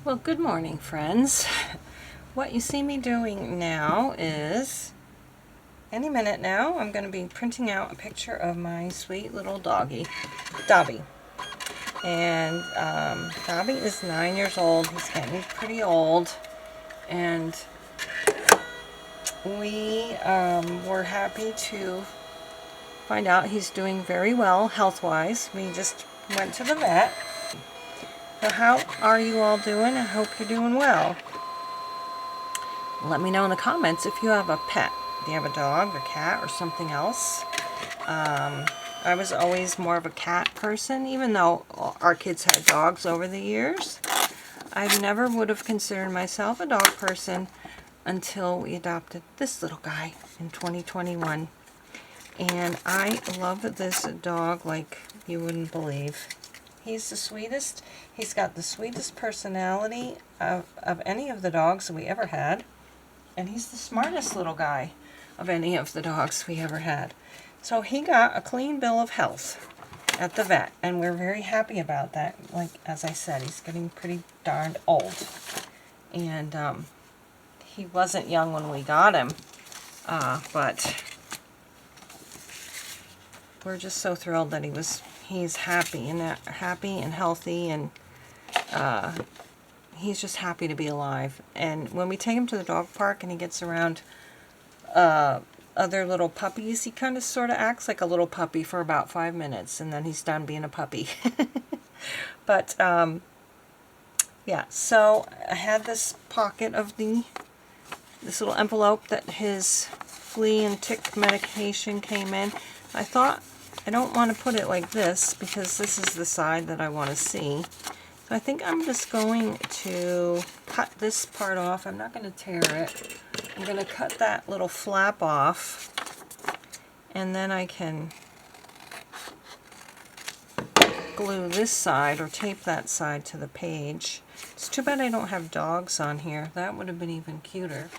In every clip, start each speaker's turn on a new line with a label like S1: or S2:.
S1: Well, good morning, friends. What you see me doing now is, any minute now, I'm going to be printing out a picture of my sweet little doggy, Dobby. And Dobby is 9 years old. He's getting pretty old. And we were happy to find out he's doing very well health-wise. We just went to the vet. So how are you all doing? I hope you're doing well. Let me know in the comments if you have a pet. Do you have a dog or cat or something else? I was always more of a cat person, even though our kids had dogs over the years. I never would have considered myself a dog person until we adopted this little guy in 2021. And I love this dog like you wouldn't believe. He's the sweetest. He's got the sweetest personality of any of the dogs we ever had. And he's the smartest little guy of any of the dogs we ever had. So he got a clean bill of health at the vet, and we're very happy about that. Like, as I said, he's getting pretty darned old. And he wasn't young when we got him, but we're just so thrilled that he's happy and healthy, and he's just happy to be alive. And when we take him to the dog park and he gets around other little puppies, he kind of sort of acts like a little puppy for about 5 minutes, and then he's done being a puppy. But yeah, so I had this pocket of this little envelope that his flea and tick medication came in. I thought, I don't want to put it like this because this is the side that I want to see. So I think I'm just going to cut this part off. I'm not going to tear it. I'm going to cut that little flap off, and then I can glue this side or tape that side to the page. It's too bad I don't have dogs on here. That would have been even cuter.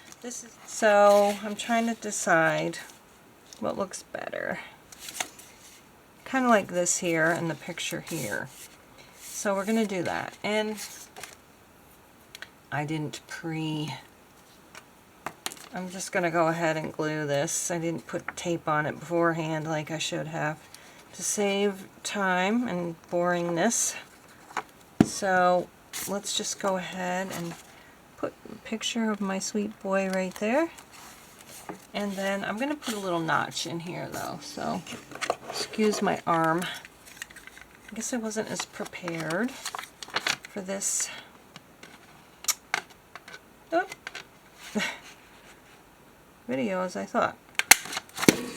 S1: So I'm trying to decide what looks better. Kind of like this here and the picture here. So we're going to do that. And I didn't I'm just going to go ahead and glue this. I didn't put tape on it beforehand like I should have to save time and boringness. So let's just go ahead and put a picture of my sweet boy right there. And then I'm going to put a little notch in here though, so excuse my arm. I guess I wasn't as prepared for this. Oh. Video as I thought.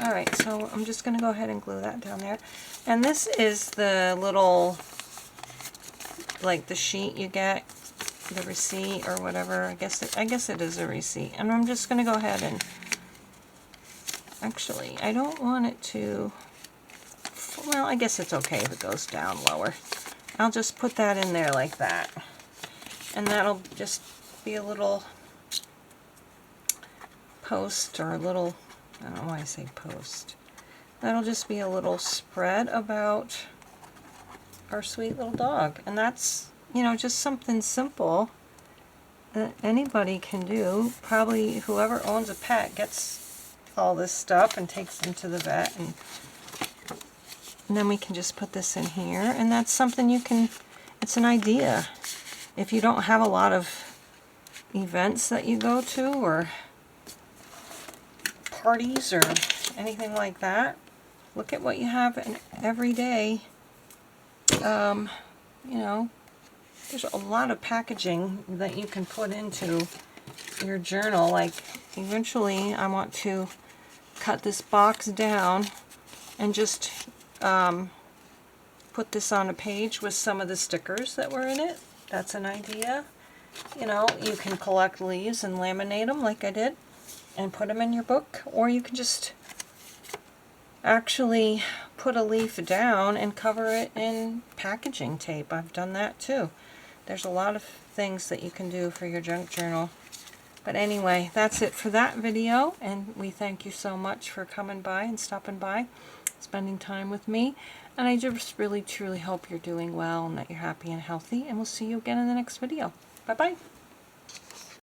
S1: Alright, so I'm just going to go ahead and glue that down there. And this is the little, like the sheet you get, the receipt or whatever. I guess it is a receipt. And I'm just going to go ahead and, actually, I don't want it to, well, I guess it's okay if it goes down lower. I'll just put that in there like that. And that'll just be a little post, or a little, I don't know why I say post. That'll just be a little spread about our sweet little dog. And that's, you know, just something simple that anybody can do. Probably whoever owns a pet gets all this stuff and takes them to the vet, and then we can just put this in here, and that's something you can, it's an idea. If you don't have a lot of events that you go to, or parties or anything like that, look at what you have in every day. You know, there's a lot of packaging that you can put into your journal. Like, eventually I want to cut this box down and just put this on a page with some of the stickers that were in it. That's an idea. You know, you can collect leaves and laminate them like I did and put them in your book, or you can just actually put a leaf down and cover it in packaging tape. I've done that too. There's a lot of things that you can do for your junk journal. But anyway, that's it for that video, and we thank you so much for coming by and stopping by, spending time with me. And I just really truly hope you're doing well and that you're happy and healthy, and we'll see you again in the next video. Bye-bye.